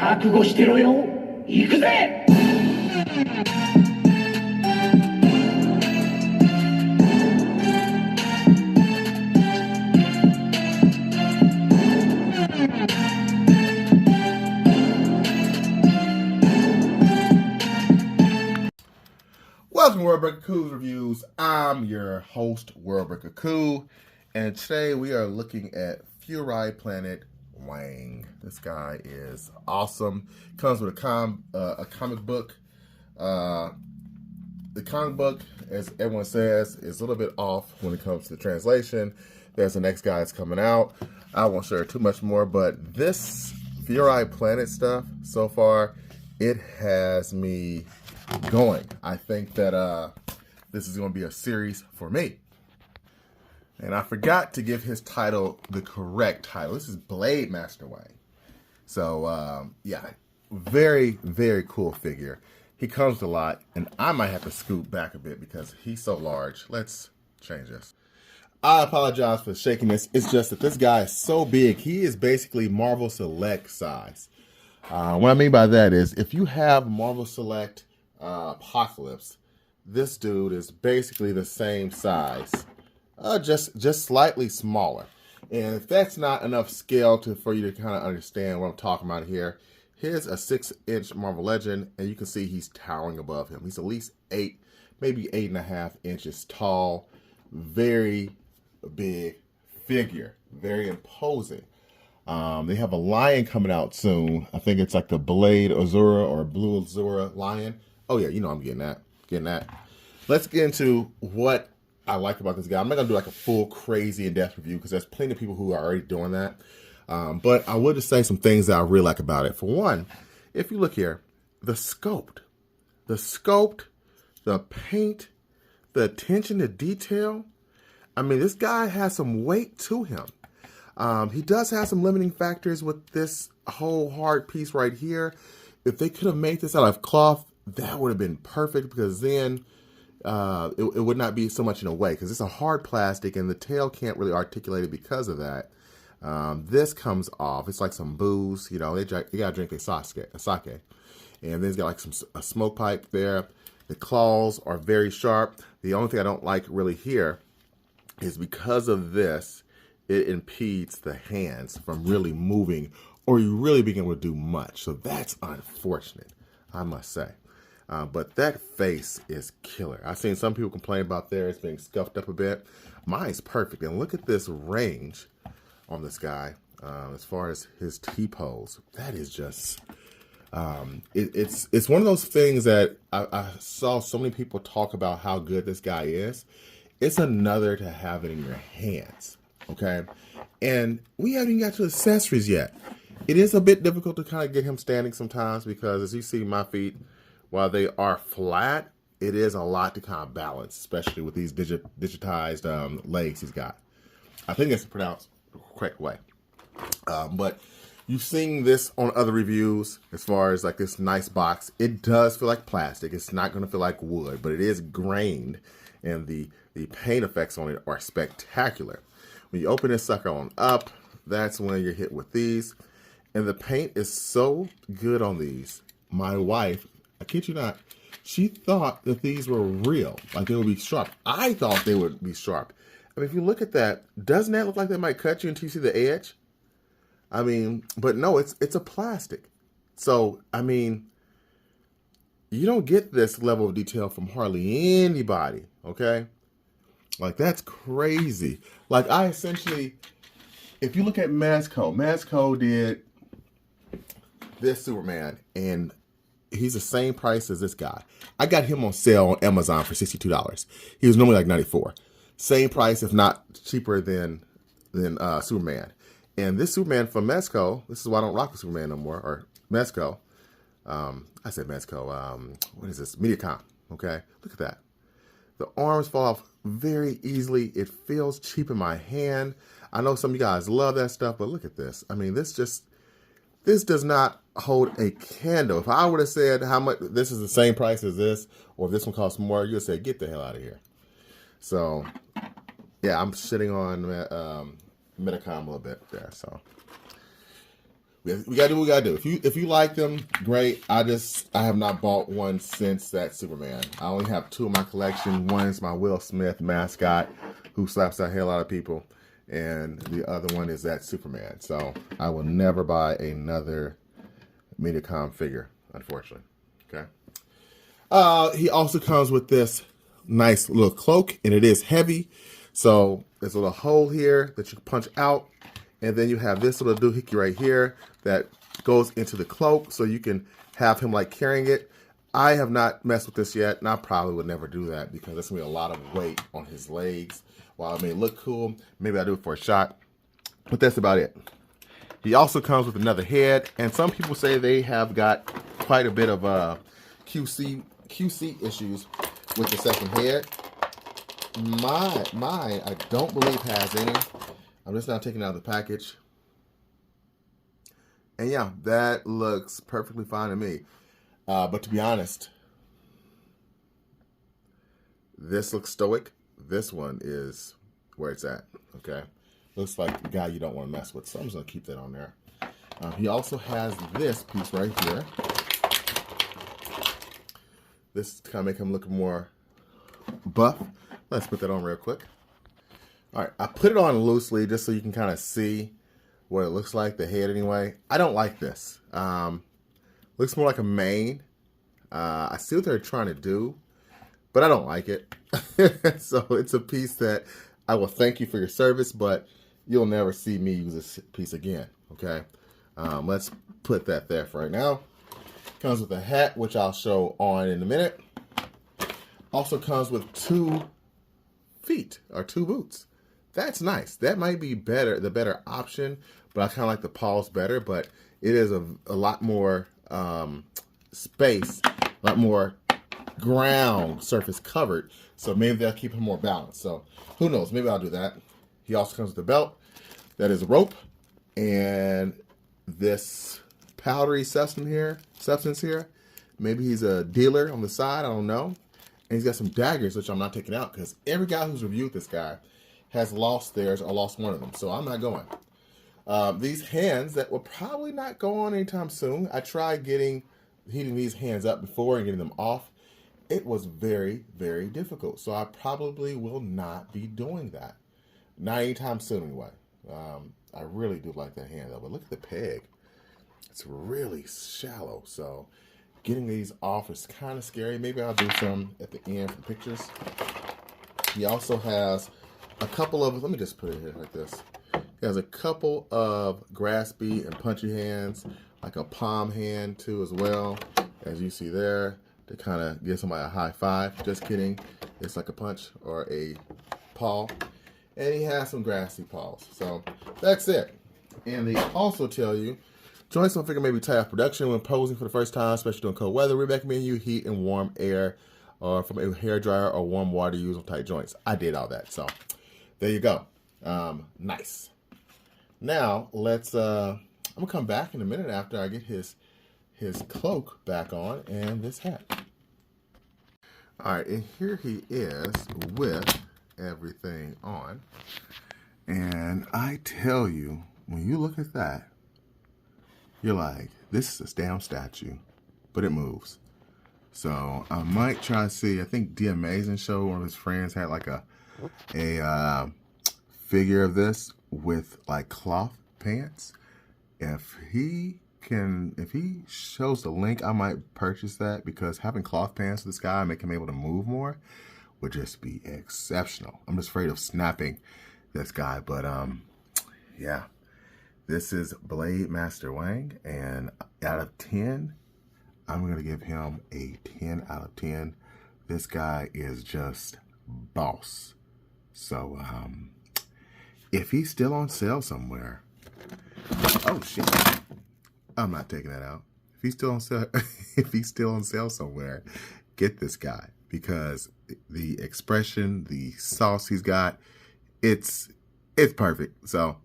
覚悟してろよ。行くぜ。Welcome to Worldbreaker Coo's Reviews. I'm your host, Worldbreaker Coo, and today we are looking at FuRay Planet Weng. This guy is awesome. Comes with a comic book. The comic book, as everyone says, is a little bit off when it comes to the translation. There's the next guy that's coming out. I won't share too much more, but this FuRay Planet stuff so far, it has me going. I think that this is going to be a series for me. And I forgot to give his title the correct title. This is Blade Master Weng. So, yeah, very, very cool figure. He comes with a lot, and I might have to scoot back a bit because he's so large. Let's change this. I apologize for shaking this. It's just that this guy is so big. He is basically Marvel Select size. What I mean by that is if you have Marvel Select Apocalypse, this dude is basically the same size, just slightly smaller. And if that's not enough scale for you to kind of understand what I'm talking about here, here's a 6-inch Marvel Legend, and you can see he's towering above him. He's at least 8, maybe 8.5 inches tall. Very big figure, very imposing. They have a lion coming out soon. I think it's like the Blade Azura or Blue Azura lion. Oh yeah, you know I'm getting that. Let's get into what I like about this guy. I'm not gonna do like a full crazy in-depth review because there's plenty of people who are already doing that. But I would just say some things that I really like about it. For one, if you look here, the sculpt, the paint, the attention to detail. I mean, this guy has some weight to him. He does have some limiting factors with this whole hard piece right here. If they could have made this out of cloth, that would have been perfect because then it would not be so much in a way because it's a hard plastic and the tail can't really articulate it because of that. This comes off. It's like some booze, you know. You gotta drink a sake, and then it's got like a smoke pipe there. The claws are very sharp. The only thing I don't like really here is because of this, it impedes the hands from really moving or you really being able to do much. So that's unfortunate, I must say. But that face is killer. I've seen some people complain about theirs being scuffed up a bit. Mine's perfect. And look at this range on this guy as far as his T-pose. That is just, it's one of those things that I saw so many people talk about how good this guy is. It's another to have it in your hands, okay? And we haven't even got to accessories yet. It is a bit difficult to kind of get him standing sometimes because as you see my feet, while they are flat, it is a lot to kind of balance, especially with these digitized legs he's got. I think that's pronounced the correct way. But you've seen this on other reviews as far as like this nice box. It does feel like plastic. It's not going to feel like wood, but it is grained, and the paint effects on it are spectacular. When you open this sucker on up, that's when you're hit with these. And the paint is so good on these. My wife, I kid you not, she thought that these were real, like they would be sharp. I thought they would be sharp. I mean, if you look at that, doesn't that look like they might cut you until you see the edge? I mean, but no, it's a plastic. So, I mean, you don't get this level of detail from hardly anybody, okay? Like, that's crazy. Like, I essentially, if you look at Mezco did this Superman, and he's the same price as this guy. I got him on sale on Amazon for $62. He was normally like $94. Same price, if not cheaper than Superman. And this Superman from Mezco, this is why I don't rock with Superman no more, or Mezco. I said Mezco. What is this? Mediacom. Okay, look at that. The arms fall off very easily. It feels cheap in my hand. I know some of you guys love that stuff, but look at this. I mean, this does not hold a candle. If I would have said how much this is the same price as this, or if this one costs more, you would say, get the hell out of here. So, yeah, I'm shitting on Metacom a little bit there. So, We gotta do what we gotta do. If you like them, great. I have not bought one since that Superman. I only have 2 in my collection. One is my Will Smith mascot, who slaps the hell out of people, and the other one is that Superman. So I will never buy another Mediacom figure, unfortunately. Okay. He also comes with this nice little cloak, and it is heavy. So there's a little hole here that you can punch out. And then you have this little doohickey right here that goes into the cloak, so you can have him like carrying it. I have not messed with this yet, and I probably would never do that because that's going to be a lot of weight on his legs. While it may look cool, maybe I'll do it for a shot. But that's about it. He also comes with another head, and some people say they have got quite a bit of QC issues with the second head. Mine, I don't believe has any. I'm just now taking out the package. And yeah, that looks perfectly fine to me. But to be honest, this looks stoic. This one is where it's at, okay? Looks like the guy you don't want to mess with. So I'm just going to keep that on there. He also has this piece right here. This kind of make him look more buff. Let's put that on real quick. All right, I put it on loosely just so you can kind of see what it looks like, the head anyway. I don't like this. Looks more like a mane. I see what they're trying to do, but I don't like it. So it's a piece that I will thank you for your service, but you'll never see me use this piece again, okay? Let's put that there for right now. Comes with a hat, which I'll show on in a minute. Also comes with 2 feet, or 2 boots. That's nice. That might be better, the better option, but I kind of like the paws better, but it is a lot more space, a lot more ground surface covered, so maybe they'll keep him more balanced. So who knows? Maybe I'll do that. He also comes with a belt that is a rope and this powdery substance here. Maybe he's a dealer on the side. I don't know. And he's got some daggers, which I'm not taking out because every guy who's reviewed this guy has lost theirs or lost one of them. So I'm not going. These hands that will probably not go on anytime soon. I tried heating these hands up before and getting them off. It was very, very difficult. So I probably will not be doing that. Not anytime soon anyway. I really do like that hand though. But look at the peg. It's really shallow. So getting these off is kind of scary. Maybe I'll do some at the end for pictures. He also has a couple of, let me just put it here like this. He has a couple of graspy and punchy hands, like a palm hand too as well, as you see there, to kind of give somebody a high five. Just kidding. It's like a punch or a paw. And he has some grassy paws. So that's it. And they also tell you, joints on figure may be tight off production when posing for the first time, especially during cold weather. We recommend you heat and warm air or from a hair dryer or warm water used on tight joints. I did all that. So there you go. Nice. Now let's I'm gonna come back in a minute after I get his cloak back on and this hat. All right, and here he is with everything on. And I tell you, when you look at that, you're like, this is a damn statue, but it moves. So I might try to see, I think D Amazing Show, one of his friends had like a figure of this with like cloth pants. If he shows the link, I might purchase that because having cloth pants with this guy and make him able to move more would just be exceptional. I'm just afraid of snapping this guy, but yeah. This is Blade Master Weng, and out of 10, I'm going to give him a 10 out of 10. This guy is just boss. So, if he's still on sale somewhere, oh shit, I'm not taking that out. If he's still on sale, if he's still on sale somewhere, get this guy because the expression, the sauce he's got, it's perfect. So,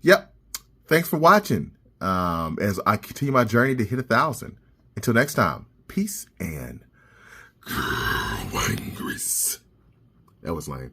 yep. Thanks for watching as I continue my journey to hit 1,000. Until next time, peace and Weng grease. That was lame.